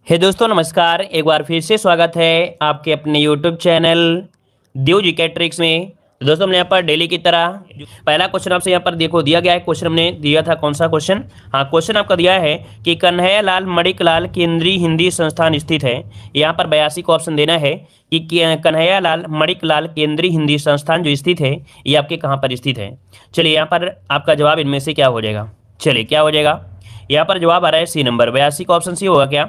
हे दोस्तों नमस्कार। एक बार फिर से स्वागत है आपके अपने यूट्यूब चैनल देव जी के ट्रिक्स में। तो दोस्तों हमने यहाँ पर डेली की तरह पहला क्वेश्चन आपसे यहाँ पर देखो दिया गया है। क्वेश्चन हमने दिया था कौन सा क्वेश्चन? हाँ, क्वेश्चन आपका दिया है कि कन्हैयालाल मणिकलाल केंद्रीय हिंदी संस्थान स्थित है। यहाँ पर 82 को ऑप्शन देना है कि कन्हैयालाल मणिकलाल केंद्रीय हिंदी संस्थान जो स्थित है ये आपके कहाँ पर स्थित है। चलिए यहाँ पर आपका जवाब इनमें से क्या हो जाएगा? चलिए क्या हो जाएगा? यहाँ पर जवाब आ रहा है सी नंबर। 82 का ऑप्शन सी होगा क्या?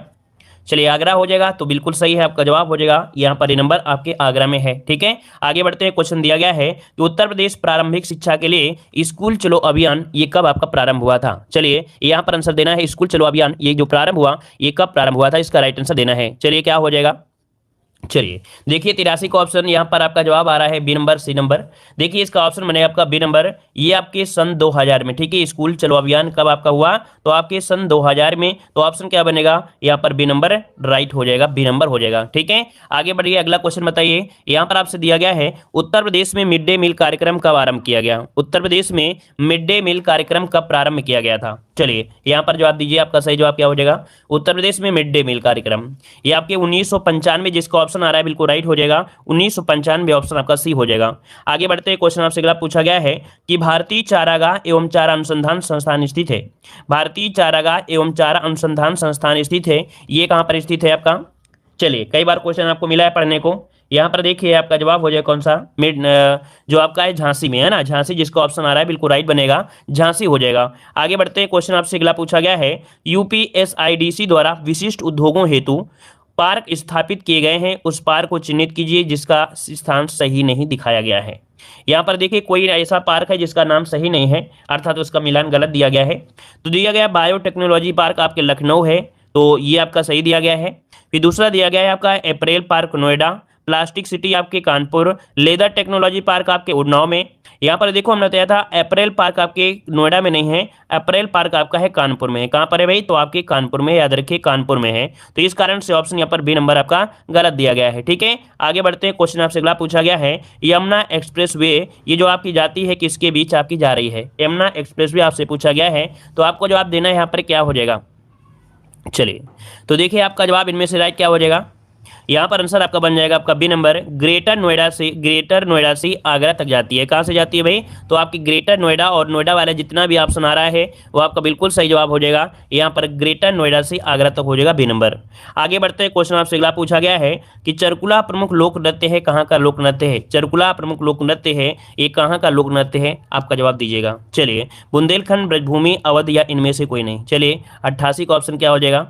चलिए आगरा हो जाएगा, तो बिल्कुल सही है, आपका जवाब हो जाएगा यहाँ पर ये नंबर आपके आगरा में है। ठीक है, आगे बढ़ते हैं। क्वेश्चन दिया गया है कि उत्तर प्रदेश प्रारंभिक शिक्षा के लिए स्कूल चलो अभियान ये कब आपका प्रारंभ हुआ था। चलिए यहाँ पर आंसर देना है, स्कूल चलो अभियान ये जो प्रारंभ हुआ ये कब प्रारंभ हुआ था, इसका राइट आंसर देना है। चलिए क्या हो जाएगा? चलिए देखिए 83 का ऑप्शन यहाँ पर आपका जवाब आ रहा है बी नंबर सी नंबर। देखिए इसका ऑप्शन बनेगा आपका बी नंबर। ये आपके सन 2000 में, ठीक है, स्कूल चलो अभियान कब आपका हुआ तो आपके सन 2000 में। तो ऑप्शन क्या बनेगा यहाँ पर? बी नंबर राइट हो जाएगा, बी नंबर हो जाएगा। ठीक है, आगे बढ़िए, अगला क्वेश्चन बताइए। यहाँ पर आपसे दिया गया है उत्तर प्रदेश में मिड डे मील कार्यक्रम कब आरंभ किया गया? उत्तर प्रदेश में मिड डे मील कार्यक्रम कब प्रारंभ किया गया था? चलिए यहाँ पर जवाब दीजिए, आपका सही जवाब क्या हो जाएगा? उत्तर प्रदेश में मिड डे मील कार्यक्रम ये आपके 1995, जिसका ऑप्शन आ रहा है बिल्कुल राइट हो जाएगा। 1995 ऑप्शन आपका सी हो जाएगा। आगे बढ़ते हैं, क्वेश्चन आपसे अगला पूछा गया है कि भारतीय चारागाह एवं चारा अनुसंधान संस्थान स्थित है। भारतीय चारागाह एवं चारा अनुसंधान संस्थान स्थित है, ये कहाँ पर स्थित है आपका? चलिए कई बार क्वेश्चन आपको मिला है पढ़ने को। यहाँ पर देखिए आपका जवाब हो जाए कौन सा? मिड जो आपका है झांसी में है ना, झांसी, जिसका ऑप्शन आ रहा है बिल्कुल राइट बनेगा, झांसी हो जाएगा। आगे बढ़ते हैं, क्वेश्चन आपसे अगला पूछा गया है यूपीएसआईडीसी द्वारा विशिष्ट उद्योगों हेतु पार्क स्थापित किए गए हैं, उस पार्क को चिन्हित कीजिए जिसका स्थान सही नहीं दिखाया गया है। यहाँ पर देखिए कोई ऐसा पार्क है जिसका नाम सही नहीं है, अर्थात उसका मिलान गलत दिया गया है। तो दिया गया बायोटेक्नोलॉजी पार्क आपके लखनऊ है, तो ये आपका सही दिया गया है। फिर दूसरा दिया गया है आपका अप्रैल पार्क नोएडा, प्लास्टिक सिटी आपके कानपुर, लेदर टेक्नोलॉजी पार्क आपके उन्नाव में। यहाँ पर देखो हमने बताया था अप्रैल पार्क आपके नोएडा में नहीं है, अप्रैल पार्क आपका है कानपुर में है। कहाँ पर है भाई? तो आपके कानपुर में, याद रखिए कानपुर में है। तो इस कारण से ऑप्शन यहाँ पर बी नंबर आपका गलत दिया गया है। ठीक है, आगे बढ़ते हैं, क्वेश्चन आपसे अगला पूछा गया है यमुना एक्सप्रेस वे ये जो आपकी जाती है किसके बीच आपकी जा रही है? यमुना एक्सप्रेस वे आपसे पूछा गया है, तो आपको जवाब देना है यहाँ पर क्या हो जाएगा? चलिए तो देखिए आपका जवाब इनमें से राइट क्या हो जाएगा? यहाँ पर आंसर आपका बन जाएगा आपका बी नंबर। ग्रेटर नोएडा से आगरा तक जाती है। कहाँ से जाती है भाई? तो आपकी ग्रेटर नोएडा, और नोएडा वाला जितना भी ऑप्शन आ रहा है वो आपका बिल्कुल सही जवाब हो जाएगा। यहाँ पर ग्रेटर नोएडा से आगरा तक हो जाएगा बी नंबर। आगे बढ़ते हैं, क्वेश्चन आपसे अगला पूछा गया है कि चरकुला प्रमुख लोक नृत्य है, कहाँ का लोक नृत्य है? चरकुला प्रमुख लोक नृत्य है, ये कहाँ का लोक नृत्य है? आपका जवाब दीजिएगा। चलिए बुंदेलखंड, ब्रजभूमि, अवध या इनमें से कोई नहीं। चलिए 88 का ऑप्शन क्या हो जाएगा?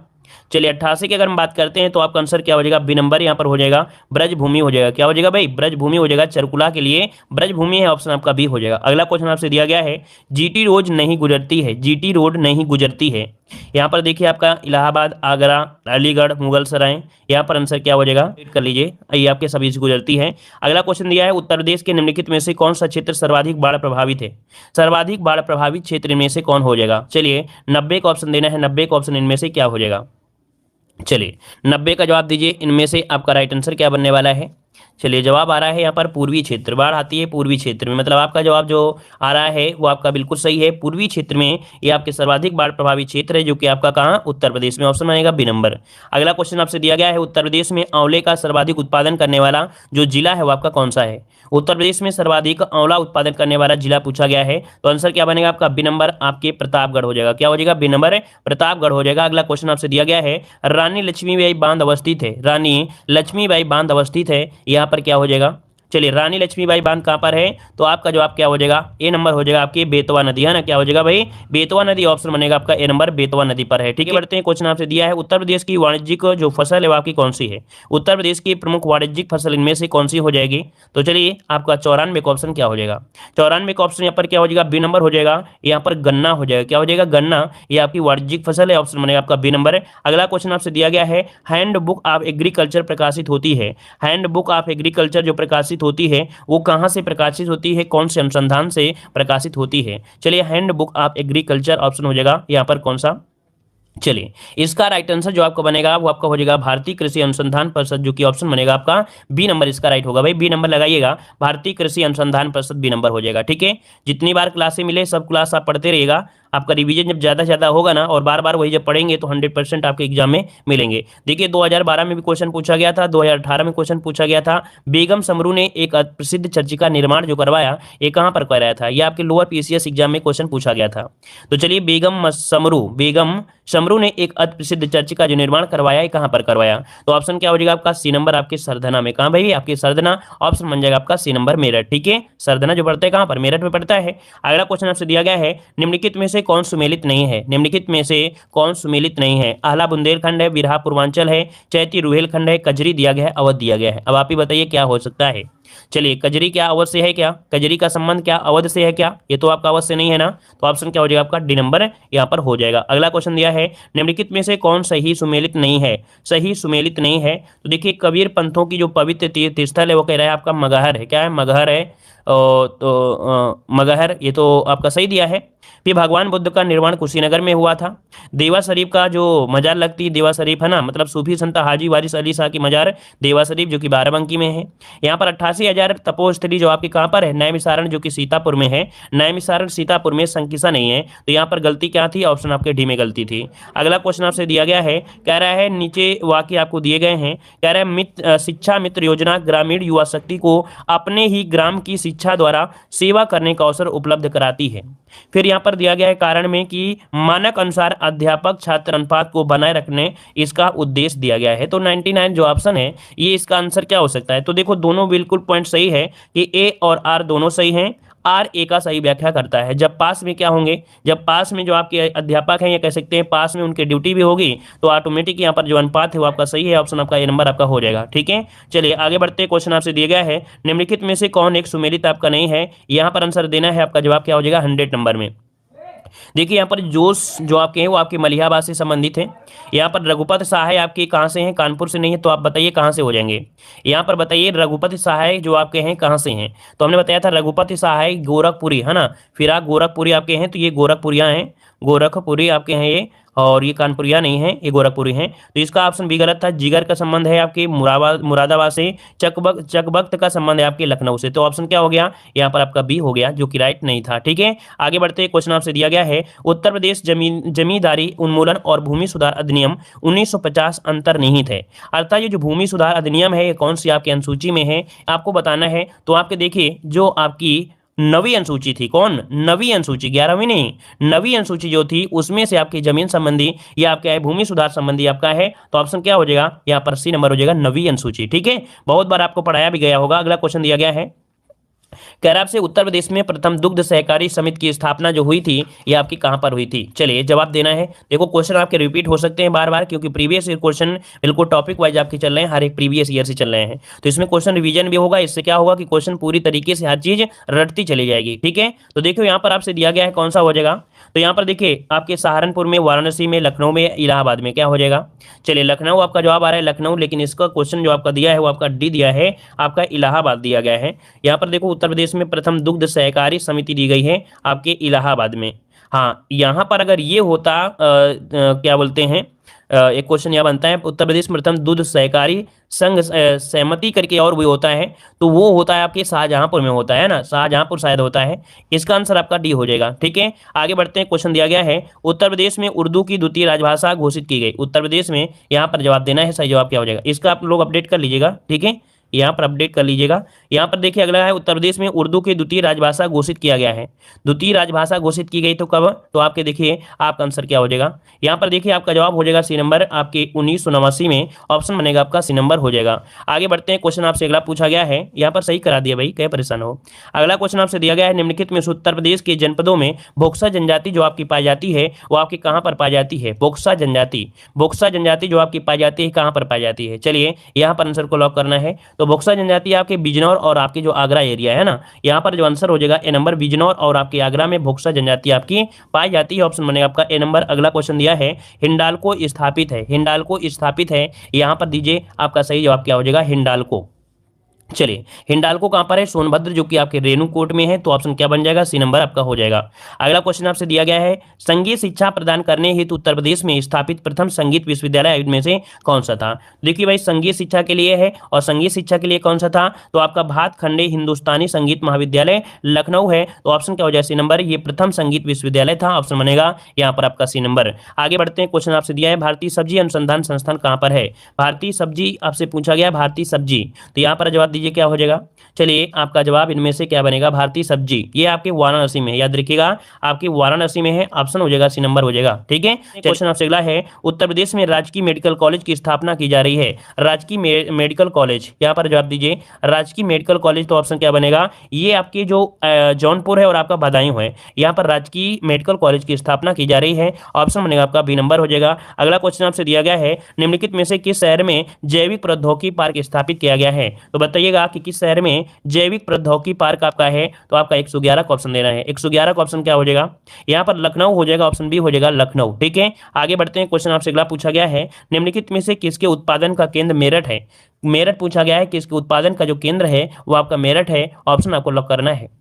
चलिए 88 की अगर हम बात करते हैं तो आपका आंसर क्या हो जाएगा? बी नंबर यहाँ पर हो जाएगा, ब्रजभूमि हो जाएगा। क्या हो जाएगा भाई? ब्रजभूमि हो जाएगा। चरकुला के लिए ब्रजभूमि है, ऑप्शन आपका बी हो जाएगा। अगला क्वेश्चन आपसे दिया गया है जीटी रोड नहीं गुजरती है, जीटी रोड नहीं गुजरती है। यहाँ पर देखिए आपका इलाहाबाद, आगरा, अलीगढ़, मुगल सराय, यहाँ पर आंसर क्या हो जाएगा? रीड कर लीजिए, ये आपके सभी से गुजरती है। अगला क्वेश्चन दिया है उत्तर प्रदेश के निम्नलिखित में से कौन सा क्षेत्र सर्वाधिक बाढ़ प्रभावित है? सर्वाधिक बाढ़ प्रभावित क्षेत्र इनमें से कौन हो जाएगा? चलिए 90 का ऑप्शन देना है, 90 का ऑप्शन इनमें से क्या हो जाएगा? चलिए 90 का जवाब दीजिए, इनमें से आपका राइट आंसर क्या बनने वाला है? चलिए जवाब आ रहा है यहाँ पर पूर्वी क्षेत्र, बाढ़ आती है पूर्वी क्षेत्र में, मतलब आपका जवाब जो आ रहा है वो आपका बिल्कुल सही है। पूर्वी क्षेत्र में ये आपके सर्वाधिक बाढ़ प्रभावित क्षेत्र है, जो कि आपका कहाँ? उत्तर प्रदेश में, ऑप्शन बनेगा बी नंबर। अगला क्वेश्चन आपसे दिया गया है उत्तर प्रदेश में आंवले का सर्वाधिक उत्पादन करने वाला जो जिला है वो आपका कौन सा है? उत्तर प्रदेश में सर्वाधिक आंवला उत्पादन करने वाला जिला पूछा गया है, तो आंसर क्या बनेगा आपका? बी नंबर, आपके प्रतापगढ़ हो जाएगा। क्या हो जाएगा? बी नंबर, प्रतापगढ़ हो जाएगा। अगला क्वेश्चन आपसे दिया गया है रानी लक्ष्मीबाई बांध अवस्थित है, रानी लक्ष्मीबाई बांध अवस्थित है, यहाँ पर क्या हो जाएगा? चलिए रानी लक्ष्मीबाई बांध कहाँ पर है? तो आपका जवाब क्या हो जाएगा? ए नंबर हो जाएगा, आपकी बेतवा नदी है ना। क्या हो जाएगा भाई? बेतवा नदी, ऑप्शन बनेगा आपका ए नंबर, बेतवा नदी पर है। ठीक है, बढ़ते हैं, क्वेश्चन आपसे दिया है उत्तर प्रदेश की वाणिज्यिक जो फसल है वो आपकी कौन सी है? उत्तर प्रदेश की प्रमुख वाणिज्यिक फसल इनमें से कौन सी हो जाएगी? तो चलिए आपका 94 का ऑप्शन क्या हो जाएगा? 94 का ऑप्शन यहाँ पर क्या हो जाएगा? बी नंबर हो जाएगा, यहाँ पर गन्ना हो जाएगा। क्या हो जाएगा? गन्ना, ये आपकी वाणिज्यिक फसल है, ऑप्शन बनेगा आपका बी नंबर। अगला क्वेश्चन आपसे दिया गया है हैंड बुक ऑफ एग्रीकल्चर प्रकाशित होती है, हैंड बुक ऑफ एग्रीकल्चर जो प्रकाशित होती है वो कहां से प्रकाशित होती है, कौन से अनुसंधान से प्रकाशित होती है? चलिए hand book of agriculture option हो जाएगा यहाँ पर कौन सा? चलिए इसका राइट आंसर जो आपका बनेगा वो आपका हो जाएगा भारतीय कृषि अनुसंधान परिषद, जो कि ऑप्शन बनेगा आपका बी नंबर, इसका राइट होगा भाई, बी नंबर लगाइएगा, भारतीय कृषि अनुसंधान परिषद बी नंबर हो जाएगा। ठीक है, जितनी बार क्लासें मिले सब क्लास आप पढ़ते रहिएगा, आपका रिवीजन जब ज़्यादा ज़्यादा होगा ना और बार बार वही जब पढ़ेंगे तो 100% आपके एग्जाम में मिलेंगे। देखिए 2012 में भी क्वेश्चन पूछा गया था, 2018 में क्वेश्चन पूछा गया था। बेगम समरू ने एक प्रसिद्ध चर्च का निर्माण जो करवाया, ये कहाँ पर कराया था? ये आपके लोअर पीसीएस एग्जाम में क्वेश्चन पूछा गया था। तो चलिए बेगम समरू ने एक अति प्रसिद्ध चर्च का जो निर्माण करवाया है कहाँ पर करवाया? तो ऑप्शन क्या हो जाएगा आपका? सी नंबर आपके सरधना में। कहाँ भाई? आपके सरधना। ऑप्शन बन जाएगा आपका सी नंबर मेरठ। ठीक है, सरधना जो पड़ता है कहाँ पर? मेरठ में पड़ता है। अगला क्वेश्चन आपसे दिया गया है, निम्नलिखित में से कौन सुमेलित नहीं है? निम्नलिखित में से कौन सुमेलित नहीं है? आह्ला बुंदेलखंड है, बिरहा पूर्वांचल है, चैती रुहेलखंड है, कजरी दिया गया है, अवध दिया गया है। अब आप ही बताइए क्या हो सकता है? चलिए, कजरी क्या अवध से है क्या? कजरी का संबंध क्या अवध से है क्या? ये तो आपका अवध से नहीं है ना, तो ऑप्शन क्या हो जाएगा आपका? डी नंबर यहाँ पर हो जाएगा। अगला क्वेश्चन दिया है, निम्नलिखित में से कौन सही सुमेलित नहीं है? सही सुमेलित नहीं है तो देखिए, कबीर पंथों की जो पवित्र तीर्थ स्थल है वो कह रहा है आपका मगहर है। क्या है? मगहर है। मगहर, ये तो आपका सही दिया है। फिर भगवान बुद्ध का निर्माण कुशीनगर में हुआ था। देवा शरीफ का जो मजार लगती है, देवा शरीफ है ना, मतलब सूफी संत हाजी वारिस अली शाह की मजार देवा शरीफ जो कि बाराबंकी में है। यहाँ पर 88,000 तपोस्थली जो आपकी कहाँ पर है? नैमिषारण जो कि सीतापुर में है। नैमिषारण सीतापुर में, संकिसा नहीं है। तो यहाँ पर गलती क्या थी? ऑप्शन आपके डी में गलती थी। अगला क्वेश्चन आपसे दिया गया है, कह रहा है नीचे वाक्य आपको दिए गए हैं, कह रहा है शिक्षा मित्र योजना ग्रामीण युवा शक्ति को अपने ही ग्राम की शिक्षा द्वारा सेवा करने का अवसर उपलब्ध कराती है। फिर यहाँ पर दिया गया है कारण में कि मानक अनुसार अध्यापक छात्र अनुपात को बनाए रखने इसका उद्देश्य दिया गया है। तो 99 जो ऑप्शन है ये इसका आंसर क्या हो सकता है? तो देखो दोनों बिल्कुल पॉइंट सही है कि ए और आर दोनों सही हैं। आर ए का सही व्याख्या करता है। जब पास में क्या होंगे? जब पास में जो आपके अध्यापक हैं, ये कह सकते हैं पास में उनकी ड्यूटी भी होगी, तो ऑटोमेटिक यहाँ पर जो अनुपात है वो आपका सही है। ऑप्शन आपका ए नंबर आपका हो जाएगा। ठीक है, चलिए आगे बढ़ते हैं। क्वेश्चन आपसे दिया गया है, निम्नलिखित में से कौन एक सुमेलित आपका नहीं है? यहाँ पर आंसर देना है। आपका जवाब क्या हो जाएगा? 100 नंबर में। देखिए यहाँ पर जोश जो आपके हैं वो आपके मलिहाबाद से संबंधित हैं। यहाँ पर रघुपति सहाय आपके कहाँ से हैं? कानपुर से नहीं है, तो आप बताइए कहाँ से हो जाएंगे? यहाँ पर बताइए रघुपति सहाय जो आपके हैं कहाँ से हैं? तो हमने बताया था रघुपति सहाय गोरखपुरी है ना, फिर आप गोरखपुरी आपके हैं, तो ये गोरखपुरिया हैं, गोरखपुरी आपके हैं ये, और ये कानपुरिया नहीं है, ये गोरखपुरी हैं। तो इसका ऑप्शन भी गलत था। जिगर का संबंध है आपके मुरादाबाद से, चकबख्त का संबंध है आपके लखनऊ से। तो ऑप्शन क्या हो गया? यहाँ पर आपका बी हो गया, जो कि राइट नहीं था। ठीक है, आगे बढ़ते हैं। क्वेश्चन आपसे दिया गया है, उत्तर प्रदेश जमींदारी उन्मूलन और भूमि सुधार अधिनियम 1950 अंतर्निहित है। अर्थात ये जो भूमि सुधार अधिनियम है ये कौन सी आपकी अनुसूची में है आपको बताना है। तो आपके देखिए जो आपकी नवी अनुसूची थी, कौन? नवी अनुसूची, 11वीं नहीं, नवी अनुसूची जो थी उसमें से आपकी जमीन संबंधी या आपका है भूमि सुधार संबंधी आपका है। तो ऑप्शन क्या हो जाएगा? यहाँ पर सी नंबर हो जाएगा, नवी अनुसूची। ठीक है, बहुत बार आपको पढ़ाया भी गया होगा। अगला क्वेश्चन दिया गया है, कह रहा आपसे उत्तर प्रदेश में प्रथम दुग्ध सहकारी समिति की स्थापना जो हुई थी ये आपकी कहां पर हुई थी? चलिए जवाब देना है। देखो क्वेश्चन आपके रिपीट हो सकते हैं बार बार, क्योंकि प्रीवियस ईयर क्वेश्चन बिल्कुल टॉपिक वाइज आपके चल रहे हैं, हर एक प्रीवियस ईयर से चल रहे हैं। तो इसमें क्वेश्चन रिवीजन भी होगा। इससे क्या होगा कि क्वेश्चन पूरी तरीके से हर चीज रटती चली जाएगी। ठीक है, तो देखो यहाँ पर आपसे दिया गया है कौन सा हो जाएगा? तो यहाँ पर देखिए आपके सहारनपुर में, वाराणसी में, लखनऊ में, इलाहाबाद में क्या हो जाएगा? चलिए लखनऊ आपका जवाब आ रहा है, लखनऊ, लेकिन इसका क्वेश्चन जो आपका दिया है वो आपका डी दिया है, आपका इलाहाबाद दिया गया है। यहाँ पर देखो उत्तर प्रदेश में प्रथम दुग्ध सहकारी समिति दी गई है आपके इलाहाबाद में। हाँ, यहाँ पर अगर ये होता क्या बोलते हैं, एक क्वेश्चन यह बनता है, उत्तर प्रदेश में प्रथम दूध सहकारी संघ सहमति करके और भी होता है, तो वो होता है आपके शाहजहांपुर में होता है ना, शाहजहांपुर शायद होता है। इसका आंसर आपका डी हो जाएगा। ठीक है, आगे बढ़ते हैं। क्वेश्चन दिया गया है, उत्तर प्रदेश में उर्दू की द्वितीय राजभाषा घोषित की गई। उत्तर प्रदेश में, यहाँ पर जवाब देना है, सही जवाब क्या हो जाएगा? इसका आप लोग अपडेट कर लीजिएगा। ठीक है, यहाँ पर अपडेट कर लीजिएगा। यहाँ पर देखिए अगला है, उत्तर प्रदेश में उर्दू की द्वितीय राजभाषा घोषित किया गया है। द्वितीय राजभाषा घोषित की गई तो कब? तो आपके देखिए आपका आंसर क्या हो जाएगा? यहाँ पर देखिए आपका जवाब हो जाएगा सी नंबर, आपके 1989 में ऑप्शन बनेगा आपका सी नंबर हो जाएगा। आगे बढ़ते हैं। क्वेश्चन आपसे अगला पूछा गया है, यहाँ पर सही करा दिया भाई, क्या परेशान हो। अगला क्वेश्चन आपसे दिया गया है, निम्नलिखित में उत्तर प्रदेश के जनपदों में बोक्सा जनजाति जो आपकी पाई जाती है वो आपकी कहाँ पर पाई जाती है? बोक्सा जनजाति, बोक्सा जनजाति जो आपकी पाई जाती है कहाँ पर पाई जाती है? चलिए यहाँ पर आंसर को लॉक करना है। तो बोक्सा जनजाति आपके बिजनौर और आपके जो आगरा एरिया है ना, यहाँ पर जो आंसर हो जाएगा ए नंबर, बिजनौर और आपके आगरा में बोक्सा जनजाति आपकी पाई जाती है। ऑप्शन बनेगा आपका ए नंबर। अगला क्वेश्चन दिया है, हिंडाल्को स्थापित है, हिंडाल्को स्थापित है, यहाँ पर दीजिए आपका सही जवाब क्या हो जाएगा? हिंडाल्को। चलिए, हिंडाल्को कहां पर है? सोनभद्र, जो कि आपके रेणुकूट में है। तो ऑप्शन क्या बन जाएगा? सी नंबर आपका हो जाएगा। अगला क्वेश्चन आपसे दिया गया है, संगीत शिक्षा प्रदान करने हेतु उत्तर प्रदेश में स्थापित प्रथम संगीत विश्वविद्यालय में से कौन सा था? देखिए भाई, संगीत शिक्षा के लिए है, और संगीत शिक्षा के लिए कौन सा था? तो आपका भातखंडे हिंदुस्तानी संगीत महाविद्यालय लखनऊ है। तो ऑप्शन क्या हो जाए? C number. ये प्रथम संगीत विश्वविद्यालय था, ऑप्शन बनेगा यहाँ पर आपका सी नंबर। आगे बढ़ते हैं, क्वेश्चन आपसे दिया है, भारतीय सब्जी अनुसंधान संस्थान कहाँ पर है? भारतीय सब्जी आपसे पूछा गया, भारतीय सब्जी, तो यहाँ पर जवाब दीजिए क्या हो जाएगा? चलिए, आपका जवाब इनमें से क्या बनेगा? भारतीय सब्जी, ये आपके वाराणसी में है, याद रखिएगा, आपकी वाराणसी में है, ऑप्शन हो जाएगा सी नंबर हो जाएगा। ठीक है, क्वेश्चन आपसे अगला है, उत्तर प्रदेश में राजकीय मेडिकल कॉलेज की स्थापना की जा रही है। राजकीय मेडिकल कॉलेज, यहाँ पर जवाब दीजिए, राजकीय मेडिकल कॉलेज, तो ऑप्शन क्या बनेगा? ये आपकी जो जौनपुर है और आपका बदायूं है, यहाँ पर राजकीय मेडिकल कॉलेज की स्थापना की जा रही है, ऑप्शन बनेगा आपका बी नंबर हो जाएगा। अगला क्वेश्चन आपसे दिया गया है, निम्नलिखित में से किस शहर में जैविक प्रौद्योगिकी पार्क स्थापित किया गया है? तो बताइएगा कि किस शहर में जैविक प्रौद्योगिकी पार्क आपका है? तो आपका 111 का ऑप्शन देना है। 111 का ऑप्शन क्या हो जाएगा? यहाँ पर लखनऊ हो जाएगा, ऑप्शन बी हो जाएगा लखनऊ। ठीक है, आगे बढ़ते हैं, क्वेश्चन आपसे अगला पूछा गया है, निम्नलिखित में से किसके उत्पादन का केंद्र मेरठ है? मेरठ पूछा गया है, किसके उत्पादन का जो केंद्र है वो आपका मेरठ है, ऑप्शन आपको लॉक करना है।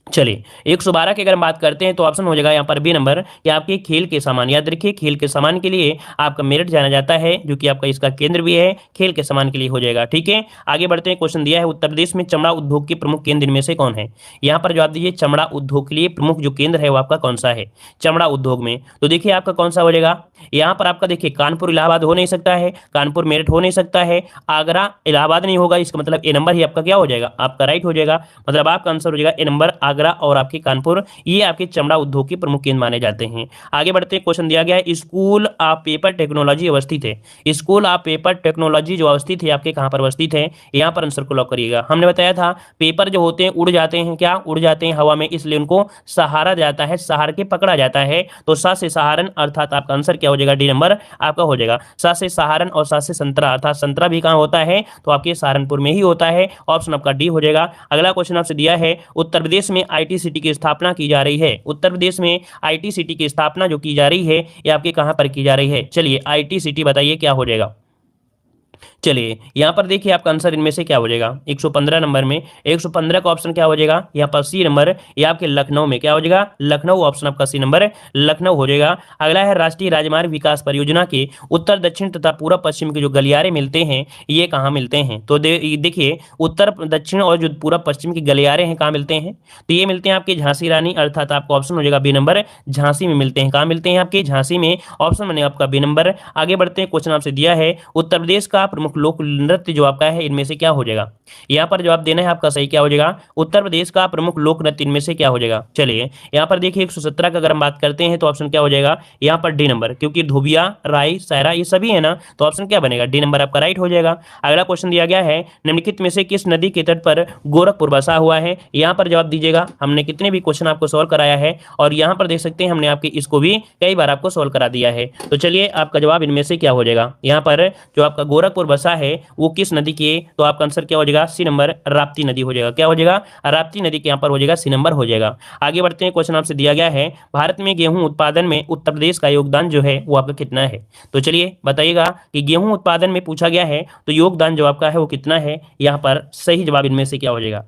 चलिए, 112 की अगर हम बात करते हैं तो ऑप्शन हो जाएगा यहाँ पर बी नंबर, कि आपके खेल के सामान, याद रखिए, खेल के सामान के लिए आपका मेरठ जाना जाता है, जो कि आपका इसका केंद्र भी है, खेल के सामान के लिए हो जाएगा। ठीक है, आगे बढ़ते हैं, क्वेश्चन दिया है, उत्तर प्रदेश में चमड़ा उद्योग के प्रमुख केंद्र में से कौन है? यहाँ पर जवाब दीजिए, चमड़ा उद्योग के लिए प्रमुख जो केंद्र है वो आपका कौन सा है चमड़ा उद्योग में? तो देखिए आपका कौन सा हो जाएगा यहाँ पर? आपका देखिए, कानपुर इलाहाबाद हो नहीं सकता है, कानपुर मेरठ हो नहीं सकता है, आगरा इलाहाबाद नहीं होगा, इसका मतलब ए नंबर ही आपका क्या हो जाएगा? आपका राइट हो जाएगा, मतलब आपका आंसर हो जाएगा ए नंबर, आगरा और आपके कानपुर, ये आपके चमड़ा उद्योग के प्रमुख केंद्र माने जाते हैं। आगे बढ़ते हैं, क्वेश्चन दिया गया है, स्कूल ऑफ पेपर टेक्नोलॉजी अवस्थित है। स्कूल ऑफ पेपर टेक्नोलॉजी जो अवस्थित है आपके कहां पर अवस्थित है? यहाँ पर आंसर को लॉक करिएगा। हमने बताया था पेपर जो होते हैं उड़ जाते हैं, क्या उड़ जाते हैं हवा में, इसलिए उनको सहारा जाता है, सहार के पकड़ा जाता है। तो सा से सहारन, अर्थात आपका आंसर क्या हो जाएगा? डी नंबर आपका हो जाएगा। सा से सहारन और सा से संतरा, अर्थात संतरा भी कहां होता है? तो आपके सहारनपुर में ही होता है, ऑप्शन आपका डी हो जाएगा। अगला क्वेश्चन आपसे दिया है, उत्तर प्रदेश में आईटी सिटी की स्थापना की जा रही है। उत्तर प्रदेश में आईटी सिटी की स्थापना जो की जा रही है, ये आपके कहां पर की जा रही है? चलिए, आईटी सिटी बताइए क्या हो जाएगा? चलिए, यहां पर देखिए आपका आंसर इनमें से क्या हो जाएगा? 115 नंबर में 115 का ऑप्शन क्या हो जाएगा? यहाँ पर सी नंबर, ये आपके लखनऊ में क्या हो जाएगा? लखनऊ, ऑप्शन आपका सी नंबर लखनऊ हो जाएगा। अगला है, राष्ट्रीय राजमार्ग विकास परियोजना के उत्तर दक्षिण तथा पूर्व पश्चिम के जो गलियारे मिलते हैं ये कहाँ मिलते हैं? तो देखिए, उत्तर दक्षिण और जो पूर्व पश्चिम के गलियारे हैं कहाँ मिलते हैं? तो ये मिलते हैं आपके झांसी रानी, अर्थात आपका ऑप्शन हो जाएगा बी नंबर, झांसी में मिलते हैं। कहाँ मिलते हैं? आपके झांसी में, ऑप्शन बनेगा आपका बी नंबर। आगे बढ़ते हैं, क्वेश्चन आपसे दिया है, उत्तर प्रदेश का प्रमुख लोक नृत्य जो आपका है इनमें से क्या हो जाएगा? यहाँ पर जवाब देना है आपका सही, क्या हो जाएगा? उत्तर प्रदेश का प्रमुख लोक नृत्य इनमें से क्या हो जाएगा? चलिए, यहाँ पर देखिए 117 का अगर हम बात करते हैं तो ऑप्शन क्या हो जाएगा? यहाँ पर डी नंबर, क्योंकि धोबिया, राई, सायरा ये सभी है ना, तो ऑप्शन क्या बनेगा? डी नंबर आपका राइट हो जाएगा। अगला क्वेश्चन दिया गया है, निम्नलिखित में से किस नदी के तट पर गोरखपुर बसा हुआ है? यहाँ पर जवाब दीजिएगा। हमने कितने भी क्वेश्चन आपको सोल्व कराया है, और यहाँ पर देख सकते हैं हमने आपके इसको भी कई बार आपको सोल्व करा दिया है। तो चलिए, आपका जवाब इनमें से क्या हो जाएगा? यहाँ पर जो आपका गोरखपुर बसा है वो किस नदी के? तो आपका आंसर क्या हो जाएगा? सी नंबर, राप्ती नदी हो जाएगा। क्या हो जाएगा? राप्ती नदी के यहाँ पर हो जाएगा, सी नंबर हो जाएगा। आगे बढ़ते हैं, क्वेश्चन आपसे दिया गया है, भारत में गेहूं उत्पादन में उत्तर प्रदेश का योगदान जो है वो आपका कितना है? तो चलिए बताइएगा कि गेहूं उत्पादन में पूछा गया है तो योगदान जो आपका है वो कितना है? यहाँ पर सही जवाब इनमें से क्या हो जाएगा?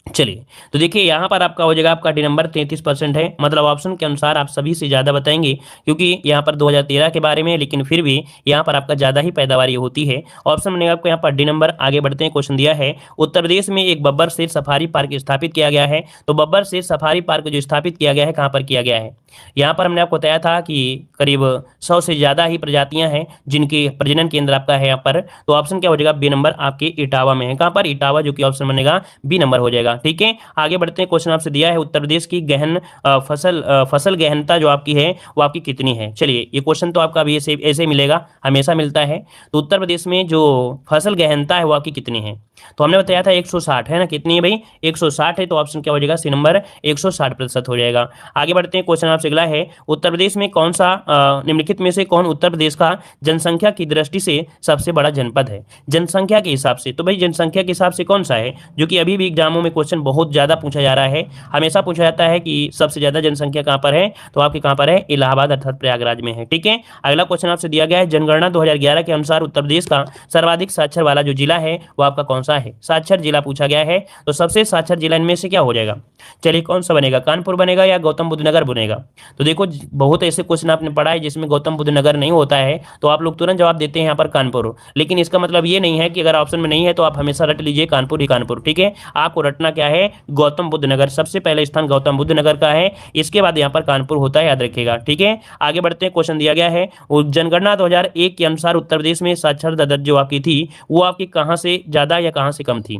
चलिए, तो देखिए यहाँ पर आपका हो जाएगा, आपका डी नंबर 33% है, मतलब ऑप्शन के अनुसार आप सभी से ज़्यादा बताएंगे, क्योंकि यहाँ पर 2013 के बारे में, लेकिन फिर भी यहाँ पर आपका ज़्यादा ही पैदावार होती है, ऑप्शन बनेगा आपको यहाँ पर डी नंबर। आगे बढ़ते हैं, क्वेश्चन दिया है, उत्तर प्रदेश में एक बब्बर शेर सफारी पार्क स्थापित किया गया है। तो बब्बर शेर सफारी पार्क जो स्थापित किया गया है कहाँ पर किया गया है? यहाँ पर हमने आपको बताया था कि करीब 100 से ज़्यादा ही प्रजातियां हैं जिनके प्रजनन केंद्र आपका है यहाँ पर, तो ऑप्शन क्या हो जाएगा? बी नंबर आपके इटावा में है। कहाँ पर? इटावा, जो कि ऑप्शन बनेगा बी नंबर हो जाएगा। ठीक है, आगे बढ़ते हैं, क्वेश्चन आपसे दिया है, उत्तर प्रदेश की गहन फसल गहनता जो आपकी है वो आपकी कितनी है? चलिए, ये क्वेश्चन तो आपका भी ऐसे मिलेगा, हमेशा मिलता है। तो उत्तर प्रदेश में जो फसल गहनता है वो आपकी कितनी है? तो हमने बताया था 160 है ना, कितनी है भाई? 160 है, तो ऑप्शन क्या हो जाएगा? सी नंबर 160% हो जाएगा। आगे बढ़ते हैं, क्वेश्चन आपसे अगला है, उत्तर प्रदेश में कौन सा निम्नलिखित में से कौन उत्तर प्रदेश का जनसंख्या की दृष्टि से सबसे बड़ा जनपद है? जनसंख्या के हिसाब से, तो भाई जनसंख्या के हिसाब से कौन सा है जो कि अभी भी एग्जामों में क्वेश्चन बहुत ज़्यादा पूछा जा रहा है। हमेशा पूछा जाता है कि सबसे ज़्यादा जनसंख्या कहाँ पर है, तो आपकी कहाँ पर है, इलाहाबाद अर्थात प्रयागराज में है। ठीक है, अगला क्वेश्चन आपसे दिया गया है, जनगणना 2011 के अनुसार उत्तर प्रदेश का सर्वाधिक साक्षर वाला जो जिला है वो आपका कौन सा है। साक्षर जिला पूछा गया है, तो सबसे साक्षर जिला इनमें से क्या हो जाएगा। चलिए कौन सा बनेगा, कानपुर बनेगा या गौतम बुद्ध नगर बनेगा। तो देखो बहुत ऐसे क्वेश्चन आपने पढ़ा है जिसमें गौतम बुद्ध नगर नहीं होता है, तो आप लोग तुरंत जवाब देते हैं यहाँ पर कानपुर। लेकिन इसका मतलब ये नहीं है कि अगर ऑप्शन में नहीं है तो आप हमेशा रट लीजिए कानपुर ही कानपुर। ठीक है, आपको रटना क्या है, गौतम बुद्ध नगर। सबसे पहले स्थान गौतम बुद्ध नगर का है, इसके बाद यहाँ पर कानपुर होता है, याद रखिएगा। ठीक है, आगे बढ़ते हैं। क्वेश्चन दिया गया है, जनगणना 2001 के अनुसार उत्तर प्रदेश में साक्षरता दर जो आपकी थी वो आपकी कहाँ से ज्यादा या कहाँ से कम थी।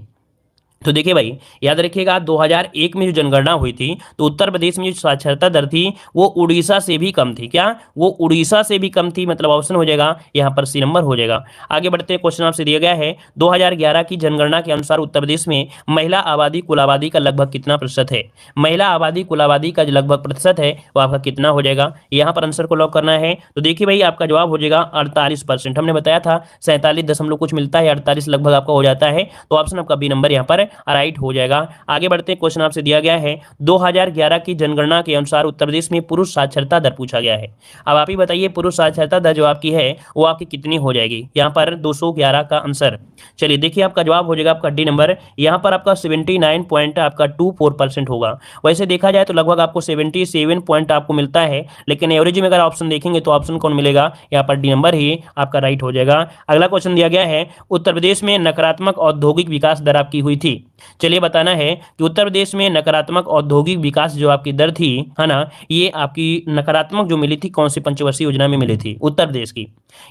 तो देखिए भाई, याद रखिएगा 2001 में जो जनगणना हुई थी तो उत्तर प्रदेश में जो साक्षरता दर थी वो उड़ीसा से भी कम थी। क्या, वो उड़ीसा से भी कम थी, मतलब ऑप्शन हो जाएगा यहाँ पर सी नंबर हो जाएगा। आगे बढ़ते हैं, क्वेश्चन आपसे दिया गया है, 2011 की जनगणना के अनुसार उत्तर प्रदेश में महिला आबादी कुल आबादी का लगभग कितना प्रतिशत है। महिला आबादी कुल आबादी का जो लगभग प्रतिशत है वो आपका कितना हो जाएगा, यहाँ पर आंसर को लॉक करना है। तो देखिए भाई, आपका जवाब हो जाएगा 48%। हमने बताया था 47 दशमलव कुछ मिलता है, 48 लगभग आपका हो जाता है, तो ऑप्शन आपका बी नंबर यहाँ पर राइट हो जाएगा। आगे बढ़ते हैं, क्वेश्चन आपसे दिया गया है, 2011 की जनगणना के अनुसार उत्तर प्रदेश में पुरुष साक्षरता दर पूछा गया है। अब आप ही बताइए पुरुष साक्षरता दर जो आपकी है वो आपकी कितनी हो जाएगी, यहाँ पर 211 का आंसर। चलिए देखिए, आपका जवाब हो जाएगा आपका डी नंबर, यहाँ पर आपका 79.24% होगा। वैसे देखा जाए तो लगभग आपको 77 पॉइंट आपको मिलता है, लेकिन एवरेज में अगर ऑप्शन देखेंगे तो ऑप्शन कौन मिलेगा, यहाँ पर डी नंबर ही आपका राइट हो जाएगा। अगला क्वेश्चन दिया गया है, उत्तर प्रदेश में नकारात्मक औद्योगिक विकास दर आपकी हुई थी। चलिए बताना है कि उत्तर प्रदेश में नकारात्मक औद्योगिक विकास जो आपकी दर थी, है ना, ये आपकी नकारात्मक जो मिली थी कौन सी पंचवर्षीय योजना में मिली थी, उत्तर प्रदेश की।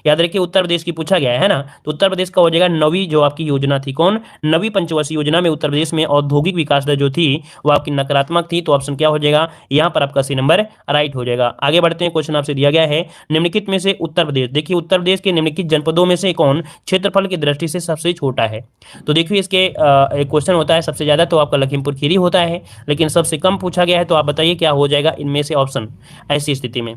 याद रखिए उत्तर प्रदेश की पूछा गया है ना, तो उत्तर प्रदेश का हो जाएगा नवी जो आपकी योजना थी, कौन, नवी पंचवर्षीय योजना में उत्तर प्रदेश में औद्योगिक विकास दर जो थी वो आपकी नकारात्मक थी, तो ऑप्शन क्या हो जाएगा, यहाँ पर आपका सी नंबर राइट हो जाएगा। आगे बढ़ते हैं, क्वेश्चन आपसे दिया गया है, निम्नलिखित में से उत्तर प्रदेश, देखिए उत्तर प्रदेश के निम्नलिखित जनपदों में से कौन क्षेत्रफल की दृष्टि से सबसे छोटा है। तो देखिए इसके एक क्वेश्चन होता है, सबसे ज्यादा तो आपका लखीमपुर खीरी होता है, लेकिन सबसे कम पूछा गया है, तो आप बताइए क्या हो जाएगा इनमें से ऑप्शन ऐसी स्थिति में।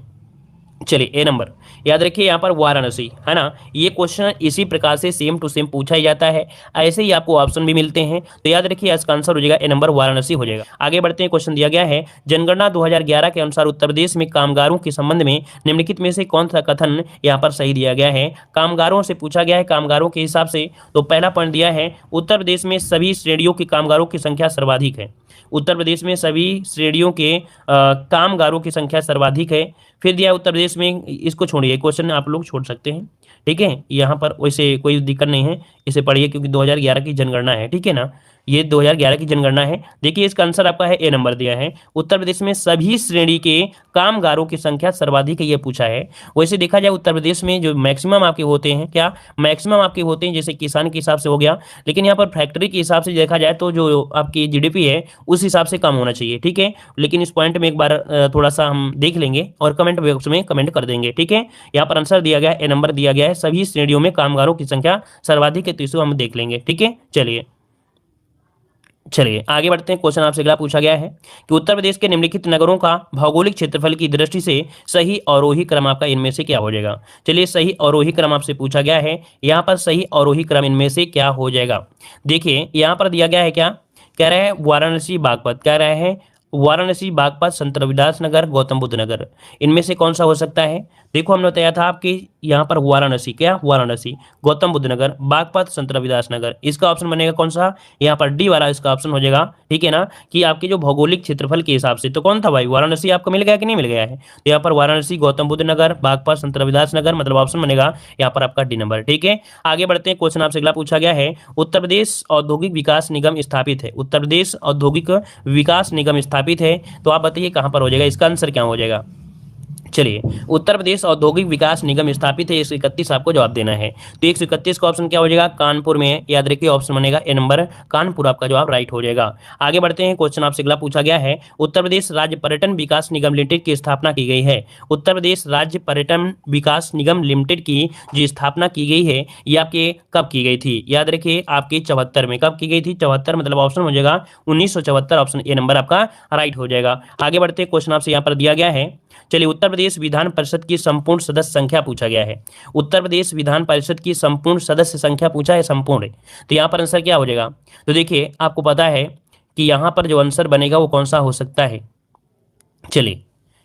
चलिए ए नंबर, याद रखिए यहाँ पर वाराणसी, है ना, ये क्वेश्चन इसी प्रकार से सेम टू सेम पूछा ही जाता है, ऐसे ही आपको ऑप्शन भी मिलते हैं, तो याद रखिए इसका आंसर हो जाएगा ए नंबर, वाराणसी हो जाएगा। आगे बढ़ते हैं, क्वेश्चन दिया गया है, जनगणना 2011 के अनुसार उत्तर प्रदेश में कामगारों के संबंध में निम्नलिखित में से कौन सा कथन यहाँ पर सही दिया गया है। कामगारों से पूछा गया है, कामगारों के हिसाब से, तो पहला पॉइंट दिया है, उत्तर प्रदेश में सभी श्रेणियों के कामगारों की संख्या सर्वाधिक है। उत्तर प्रदेश में सभी श्रेणियों के कामगारों की संख्या सर्वाधिक है। फिर दिया उत्तर प्रदेश में, इसको छोड़िए, क्वेश्चन आप लोग छोड़ सकते हैं, ठीक है, यहाँ पर वैसे कोई दिक्कत नहीं है, इसे पढ़िए क्योंकि 2011 की जनगणना है, ठीक है ना, ये 2011 की जनगणना है। देखिए इसका आंसर आपका है ए नंबर दिया है, उत्तर प्रदेश में सभी श्रेणी के कामगारों की संख्या सर्वाधिक है, ये पूछा है। वैसे देखा जाए उत्तर प्रदेश में जो मैक्सिमम आपके होते हैं, क्या मैक्सिमम आपके होते हैं, जैसे किसान के हिसाब से हो गया, लेकिन यहाँ पर फैक्ट्री के हिसाब से देखा जाए तो जो आपकी जीडीपी है उस हिसाब से कम होना चाहिए, ठीक है। लेकिन इस पॉइंट में एक बार थोड़ा सा हम देख लेंगे और कमेंट बॉक्स में कमेंट कर देंगे, ठीक है। यहाँ पर आंसर दिया गया है, ए नंबर दिया गया है, सभी श्रेणियों में कामगारों की संख्या सर्वाधिक है, तो इसको हम देख लेंगे, ठीक है। चलिए आगे बढ़ते हैं, क्वेश्चन आपसे अगला पूछा गया है कि उत्तर प्रदेश के निम्नलिखित नगरों का भौगोलिक क्षेत्रफल की दृष्टि से सही अवरोही क्रम आपका इनमें से क्या हो जाएगा। चलिए सही अवरोही क्रम आपसे पूछा गया है, यहाँ पर सही अवरोही क्रम इनमें से क्या हो जाएगा। देखिए यहाँ पर दिया गया है, क्या कह रहे हैं, वाराणसी बागपत, कह रहे हैं वाराणसी बागपत संत रविदास नगर गौतम बुद्ध नगर, इनमें से कौन सा हो सकता है। देखो हमने बताया था आपकी यहाँ पर वाराणसी, क्या वाराणसी, गौतम बुद्ध नगर, बागपत, संत रविदास नगर, इसका ऑप्शन बनेगा कौन सा, यहाँ पर डी वाला इसका ऑप्शन हो जाएगा, ठीक है ना, कि आपके जो भौगोलिक क्षेत्रफल के हिसाब से, तो कौन था भाई, वाराणसी आपको मिल गया कि नहीं मिल गया है, तो यहाँ पर वाराणसी, गौतम बुद्ध नगर, बागपत, संत रविदास नगर, मतलब ऑप्शन बनेगा यहाँ पर आपका डी नंबर, ठीक है। आगे बढ़ते हैं, क्वेश्चन आपसे अगला पूछा गया है, उत्तर प्रदेश औद्योगिक विकास निगम स्थापित है, उत्तर प्रदेश औद्योगिक विकास निगम स्थापित है, तो आप बताइए कहां पर हो जाएगा, इसका आंसर क्या हो जाएगा। चलिए उत्तर प्रदेश औद्योगिक विकास निगम स्थापित है, 131 आपको जवाब देना है, तो 131 का ऑप्शन क्या हो जाएगा, कानपुर में, याद रखिए ऑप्शन बनेगा ए नंबर, कानपुर आपका जवाब राइट हो जाएगा। आगे बढ़ते हैं, क्वेश्चन आपसे अगला पूछा गया है, उत्तर प्रदेश राज्य पर्यटन विकास निगम लिमिटेड की स्थापना की गई है। उत्तर प्रदेश राज्य पर्यटन विकास निगम लिमिटेड की जो स्थापना की गई है ये आपके कब की गई थी, याद रखिए आपकी 74 में, कब की गई थी, 74, मतलब ऑप्शन हो जाएगा 1974, ऑप्शन ए नंबर आपका राइट हो जाएगा। आगे बढ़ते हैं, क्वेश्चन आपसे यहाँ पर दिया गया है, चलिए उत्तर प्रदेश विधान परिषद की संपूर्ण सदस्य संख्या पूछा गया है। उत्तर प्रदेश विधान परिषद की संपूर्ण सदस्य संख्या पूछा है, संपूर्ण, तो यहाँ पर आंसर क्या हो जाएगा। तो देखिए आपको पता है कि यहाँ पर जो आंसर बनेगा वो कौन सा हो सकता है। चलिए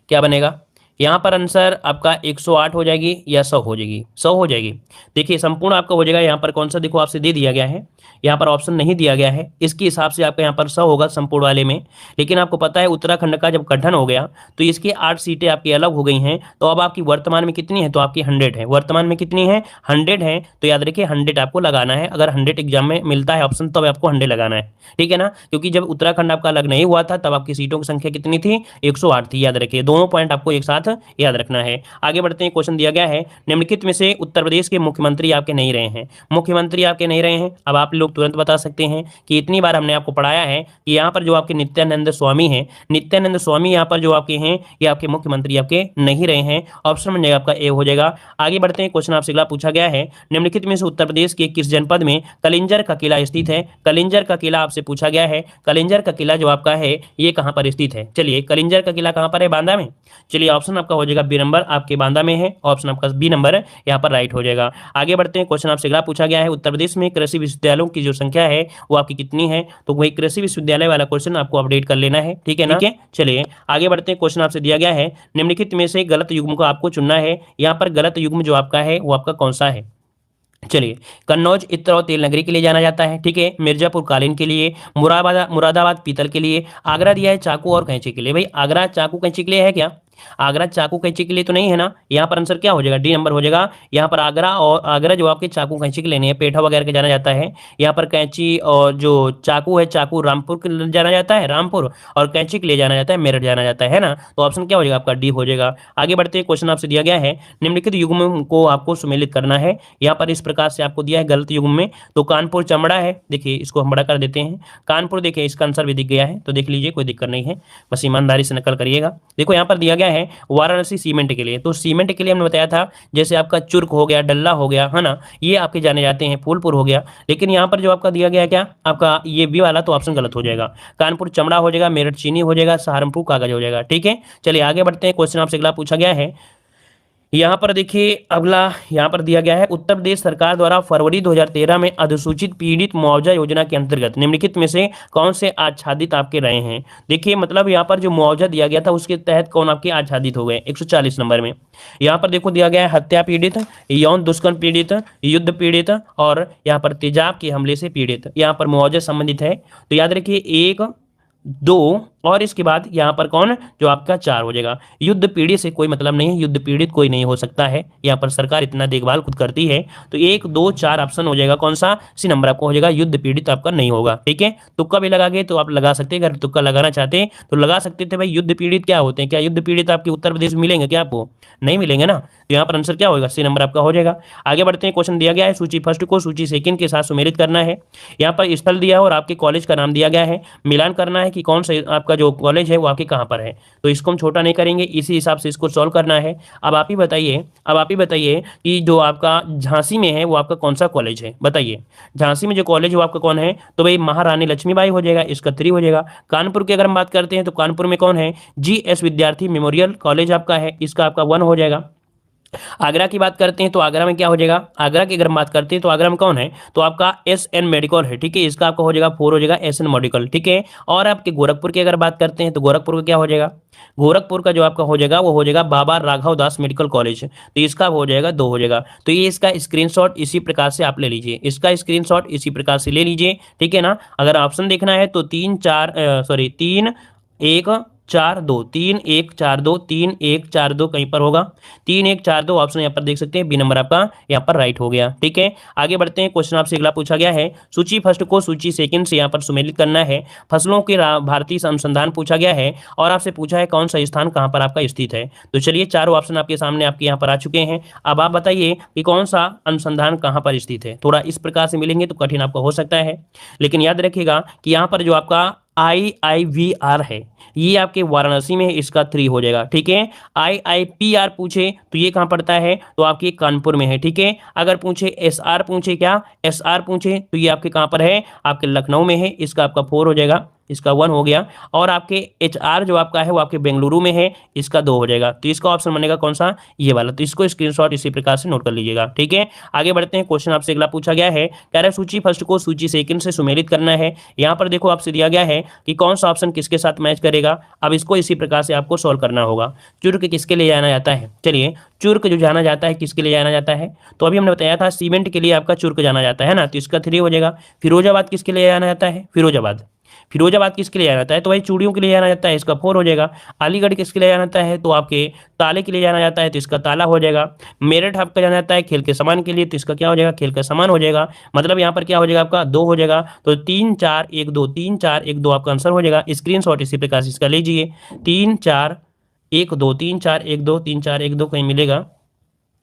क्या बनेगा, यहाँ पर आंसर आपका 108 हो जाएगी या 100 हो जाएगी, 100 हो जाएगी। देखिए संपूर्ण आपका हो जाएगा, यहाँ पर कौन सा देखो आपसे दे दिया गया है, यहाँ पर ऑप्शन नहीं दिया गया है, इसके हिसाब से आपका यहाँ पर 100 होगा संपूर्ण वाले में। लेकिन आपको पता है उत्तराखंड का जब गठन हो गया तो इसकी 8 सीटें आपकी अलग हो गई हैं, तो अब आपकी वर्तमान में कितनी है, तो आपकी 100 है, वर्तमान में कितनी है, 100 है। तो याद रखिए 100 आपको लगाना है, अगर 100 एग्जाम में मिलता है ऑप्शन तब आपको 100 लगाना है, ठीक है ना, क्योंकि जब उत्तराखंड आपका अलग नहीं हुआ था तब आपकी सीटों की संख्या कितनी थी, 108 थी। याद रखिए दोनों पॉइंट आपको एक साथ याद रखना है। आगे बढ़ते हैं, क्वेश्चन दिया गया है निम्नलिखित में से उत्तर प्रदेश के मुख्यमंत्री आपके नहीं रहे हैं, मुख्यमंत्री आपके नहीं रहे हैं। अब आप लोग तुरंत बता सकते हैं कि इतनी बार हमने आपको पढ़ाया है कि यहाँ पर जो आपके नित्यानंद स्वामी हैं, नित्यानंद स्वामी यहाँ पर जो आपके हैं ये आपके मुख्यमंत्री आपके नहीं रहे हैं। ऑप्शन बन जाएगा आपका ए हो जाएगा। आगे बढ़ते हैं, क्वेश्चन आपसे अगला पूछा गया है निम्नलिखित में से उत्तर प्रदेश के किस जनपद में कलिंजर का किला स्थित है। कलिंजर का किला आपसे पूछा गया है, कलिंजर का किला जो आपका है ये कहां पर स्थित है। चलिए कलिंजर का किला कहां पर है, बांदा में। चलिए ऑप्शन आपका हो जाएगा बी नंबर, आपके बांदा में है, ऑप्शन आपका बी नंबर यहाँ पर राइट हो जाएगा। आगे बढ़ते हैं, क्वेश्चन आपसे अगला पूछा गया है उत्तर प्रदेश में कृषि विश्वविद्यालयों की जो संख्या है वो आपकी कितनी है। तो वही कृषि विश्वविद्यालय वाला क्वेश्चन आपको अपडेट कर लेना है, ठीक है ना। ठीक है, चलिए आगे बढ़ते हैं, क्वेश्चन आपसे दिया गया है निम्नलिखित में से गलत युग्म को आपको चुनना है। यहाँ पर गलत युग्म जो आपका है वो आपका कौन सा है। चलिए कन्नौज इत्र और तेल नगरी के लिए जाना जाता है, ठीक है, मिर्जापुर कालीन के लिए, मुरादाबाद पीतल के लिए, आगरा दिया है चाकू और कैंची के लिए। भाई आगरा चाकू कैंची के लिए है क्या, आगरा चाकू कैंची के लिए तो नहीं है ना। यहाँ पर आंसर क्या हो जाएगा, डी नंबर हो जाएगा। यहाँ पर आगरा और आगरा जो आपके चाकू कैंची के लेने है, पेठा वगैरह के जाना जाता है। यहाँ पर कैंची और जो चाकू है चाकू रामपुर के लिए जाना जाता है, रामपुर, और कैंची के लिए जाना जाता है मेरठ जाना जाता है ना। तो ऑप्शन क्या हो जाएगा आपका डी हो जाएगा। आगे बढ़ते हैं, क्वेश्चन आपसे दिया गया है निम्नलिखित युग्म को आपको सुमेलित करना है। यहाँ पर इस प्रकार से आपको दिया है गलत युग्म में, तो कानपुर चमड़ा है, देखिए इसको हम बड़ा कर देते हैं, कानपुर देखिए इसका आंसर भी दिख गया है, तो देख लीजिए कोई दिक्कत नहीं है, बस ईमानदारी से नकल करिएगा। देखो यहाँ पर दिया गया है वाराणसी सीमेंट के लिए, तो सीमेंट के लिए हमने बताया था जैसे आपका चुर्क हो गया, डल्ला हो गया, है ना, ये आपके जाने जाते हैं, फूलपुर हो गया। लेकिन यहाँ पर जो आपका दिया गया है क्या आपका ये बी वाला, तो ऑप्शन गलत हो जाएगा, कानपुर चमड़ा हो जाएगा, मेरठ चीनी हो जाएगा, सहारनपुर कागज हो जाएगा, ठीक है। चलिए आगे बढ़ते हैं, क्वेश्चन आपसे अगला पूछा गया है, यहाँ पर देखिए अगला यहाँ पर दिया गया है उत्तर प्रदेश सरकार द्वारा फरवरी 2013 में अधिसूचित पीड़ित मुआवजा योजना के अंतर्गत निम्नलिखित में से कौन से आच्छादित आपके रहे हैं। देखिए मतलब यहाँ पर जो मुआवजा दिया गया था उसके तहत कौन आपके आच्छादित हो गए 140 नंबर में। यहाँ पर देखो दिया गया है हत्या पीड़ित, यौन दुष्कर्म पीड़ित, युद्ध पीड़ित और यहाँ पर तेजाब के हमले से पीड़ित, यहाँ पर मुआवजा संबंधित है। तो याद रखिए 1 2 और इसके बाद यहाँ पर कौन जो आपका 4 हो जाएगा। युद्ध पीड़ित से कोई मतलब नहीं है, युद्ध पीड़ित कोई नहीं हो सकता है, यहाँ पर सरकार इतना देखभाल खुद करती है। तो 1 2 4 ऑप्शन हो जाएगा कौन सा, सी नंबर आपको हो जाएगा, युद्ध पीड़ित आपका नहीं होगा, ठीक है। तुक्का भी लगा गए तो आप लगा सकते हैं, अगर तुक्का लगाना चाहते हैं तो लगा सकते थे भाई युद्ध पीड़ित क्या होते हैं, क्या युद्ध पीड़ित आपके उत्तर प्रदेश में मिलेंगे क्या, आपको नहीं मिलेंगे ना। तो यहाँ पर आंसर क्या होगा, सी नंबर आपका हो जाएगा। आगे बढ़ते हैं, क्वेश्चन दिया गया है सूची फर्स्ट को सूची सेकंड के साथ सुमेलित करना है। यहाँ पर स्थल दिया है और आपके कॉलेज का नाम दिया गया है, मिलान करना है कि कौन सा आपका जो कॉलेज है वो आपके कहाँ पर है। तो इसको हम छोटा नहीं करेंगे, इसी हिसाब से इसको सॉल्व करना है। अब आप ही बताइए कि जो आपका झांसी में है वो आपका कौन सा कॉलेज है, बताइए। झांसी में जो कॉलेज है वो आपका कौन है, तो भाई महारानी लक्ष्मीबाई हो जाएगा, इसका 3 हो जाएगा। कानपुर की अगर हम बात करते हैं तो कानपुर में कौन है, GS विद्यार्थी मेमोरियल कॉलेज आपका है, इसका आपका 1 हो जाएगा। आगरा की बात करते हैं तो आगरा में क्या हो जाएगा, आगरा की अगर बात करते हैं तो आगरा में कौन है, तो आपका SN मेडिकल है, ठीक है, इसका आपका हो जाएगा 4 हो जाएगा, SN मेडिकल, ठीक है। और आपके गोरखपुर की अगर बात करते हैं तो गोरखपुर का क्या हो जाएगा, गोरखपुर का जो आपका हो जाएगा वो हो जाएगा बाबा राघव दास मेडिकल कॉलेज, तो इसका हो जाएगा 2 हो जाएगा। तो ये इसका स्क्रीनशॉट इसी प्रकार से आप ले लीजिए, इसका स्क्रीनशॉट इसी प्रकार से ले लीजिए, ठीक है ना। अगर ऑप्शन देखना है तो 3 1 4 2 3 1 4 2 3 1 4 2 कहीं पर होगा, 3 1 4 2 ऑप्शन यहाँ पर देख सकते हैं, बी नंबर आपका यहाँ पर राइट हो गया, ठीक है। आगे बढ़ते हैं, क्वेश्चन आपसे अगला पूछा गया है सूची फर्स्ट को सूची सेकंड से यहाँ पर सुमेलित करना है। फसलों के भारतीय अनुसंधान पूछा गया है और आपसे पूछा है कौन सा स्थान कहाँ पर आपका स्थित है। तो चलिए चारों ऑप्शन आपके सामने आपके यहाँ पर आ चुके हैं। अब आप बताइए कि कौन सा अनुसंधान कहाँ पर स्थित है। थोड़ा इस प्रकार से मिलेंगे तो कठिन आपका हो सकता है, लेकिन याद रखिएगा कि यहाँ पर जो आपका IIVR है ये आपके वाराणसी में है, इसका 3 हो जाएगा, ठीक है। IIPR पूछे तो ये कहाँ पड़ता है, तो आपके कानपुर में है, ठीक है। अगर पूछे SR पूछे क्या, SR पूछे तो ये आपके कहाँ पर है, आपके लखनऊ में है, इसका आपका 4 हो जाएगा। इसका 1 हो गया। और आपके HR जो आपका है वो आपके बेंगलुरु में है, इसका 2 हो जाएगा। तो इसका ऑप्शन बनेगा कौन सा, ये वाला। तो इसको स्क्रीनशॉट इसी प्रकार से नोट कर लीजिएगा, ठीक है। आगे बढ़ते हैं, क्वेश्चन आपसे अगला पूछा गया है, कह रहा है सूची फर्स्ट को सूची सेकंड से सुमेलित करना है। यहाँ पर देखो आपसे दिया गया है कि कौन सा ऑप्शन किसके साथ मैच करेगा। अब इसको इसी प्रकार से आपको सॉल्व करना होगा। चुर्क किसके लिए जाना जाता है, चलिए चुर्क जो जाना जाता है किसके लिए जाना जाता है, तो अभी हमने बताया था सीमेंट के लिए आपका चुर्क जाना जाता है ना, तो इसका 3 हो जाएगा। फिरोजाबाद किसके लिए जाना जाता है, फिरोजाबाद। फिरोजाबाद किसके लिए जाना जाता है, तो भाई चूड़ियों के लिए जाना जाता है, इसका 4 हो जाएगा। अलीगढ़ किसके लिए जाना जाता है, तो आपके ताले के लिए जाना जाता है, तो इसका ताला हो जाएगा। मेरठ आपका जाना जाता है खेल के सामान के लिए, तो इसका क्या हो जाएगा, खेल का सामान हो जाएगा। मतलब यहाँ पर क्या हो जाएगा आपका 2 हो जाएगा। तो 3 4 1 2, 3 4 1 2 आपका आंसर हो जाएगा। स्क्रीनशॉट इसी प्रकार से इसका लीजिए, 3 4 1 2, 3 4 1 2, 3 4 1 2 कहीं मिलेगा,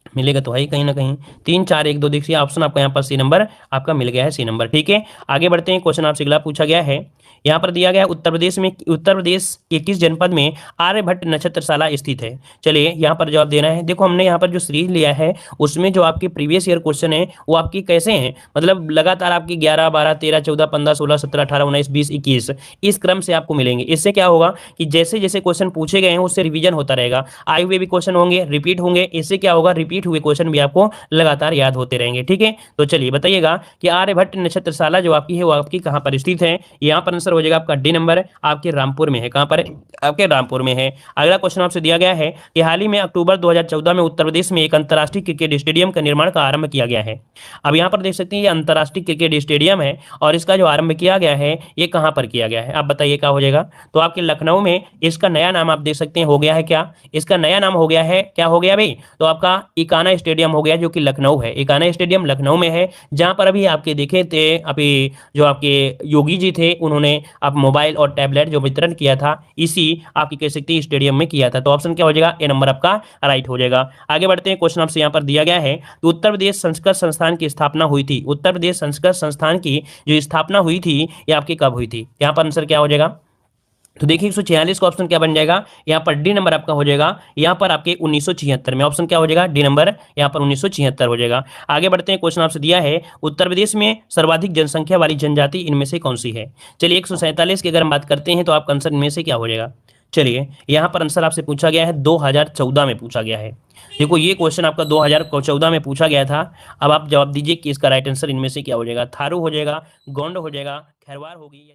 मिलेगा तो है कहीं ना कहीं। 3 4 1 2 देखिए ऑप्शन आपका यहाँ पर सी नंबर आपका मिल गया है, सी नंबर, ठीक है। आगे बढ़ते हैं, क्वेश्चन आपसे अगला पूछा गया है, यहाँ पर दिया गया है उत्तर प्रदेश के किस जनपद में आर्यभट्ट नक्षत्रशाला स्थित है। चलिए यहाँ पर जवाब देना है। देखो हमने यहाँ पर जो सीरीज लिया है उसमें जो आपके प्रीवियस ईयर क्वेश्चन है वो आपकी कैसे हैं, मतलब लगातार आपकी 11 12 13 14 15 16 17 18 19 20 21 इस क्रम से आपको मिलेंगे। इससे क्या होगा कि जैसे जैसे क्वेश्चन पूछे गए हैं उससे रिवीजन होता रहेगा, आए हुए भी क्वेश्चन होंगे, रिपीट होंगे। इससे क्या होगा, रिपीट हुए क्वेश्चन भी आपको लगातार याद होते रहेंगे, ठीक है। तो चलिए बताइएगा कि आर्यभट्ट नक्षत्रशाला जो आपकी है वो आपकी कहाँ पर स्थित है। यहाँ पर आंसर हो जाएगा आपका डी नंबर, आपके रामपुर में है। कहाँ पर, आपके रामपुर में है। अगला क्वेश्चन आपसे दिया गया है कि हाल ही में अक्टूबर 2014 में उत्तर प्रदेश में एक अंतर्राष्ट्रीय क्रिकेट स्टेडियम का निर्माण का आरंभ किया गया है। अब यहाँ पर देख सकते हैं ये अंतर्राष्ट्रीय क्रिकेट स्टेडियम है और इसका जो आरंभ किया गया है ये कहाँ पर किया गया है, आप बताइए क्या हो जाएगा। तो आपके लखनऊ में इसका नया नाम आप देख सकते हैं हो गया है क्या, इसका नया नाम हो गया है, क्या हो गया भाई, तो आपका इकाना स्टेडियम हो गया जो कि लखनऊ है। इकाना स्टेडियम लखनऊ में है, जहां पर अभी आपके देखे थे अभी जो आपके योगी जी थे उन्होंने आप मोबाइल और टैबलेट जो वितरण किया था इसी आपकी कह सकते हैं स्टेडियम में किया था। तो ऑप्शन क्या हो जाएगा, ए नंबर आपका राइट हो जाएगा। आगे बढ़ते हैं, क्वेश्चन आपसे यहाँ पर दिया गया है कि उत्तर प्रदेश संस्कृत संस्थान की स्थापना हुई थी। उत्तर प्रदेश संस्कृत संस्थान की जो स्थापना हुई थी ये आपकी कब हुई थी, यहाँ पर आंसर क्या हो जाएगा। तो देखिए 146 का ऑप्शन क्या बन जाएगा, यहाँ पर डी नंबर आपका हो जाएगा। यहाँ पर आपके 1976 में ऑप्शन क्या हो जाएगा, डी नंबर, यहाँ पर 1976 हो जाएगा। आगे बढ़ते हैं, क्वेश्चन आपसे दिया है उत्तर प्रदेश में सर्वाधिक जनसंख्या वाली जनजाति इनमें से कौन सी है। चलिए 147 की अगर हम बात करते हैं तो आपका आंसर इनमें से क्या हो जाएगा। चलिए यहाँ पर आंसर आपसे पूछा गया है 2014 में पूछा गया है। देखो ये क्वेश्चन आपका 2014 में पूछा गया था। अब आप जवाब दीजिए कि इसका राइट आंसर इनमें से क्या हो जाएगा, थारू हो जाएगा, गोंड हो जाएगा, खैरवार होगी।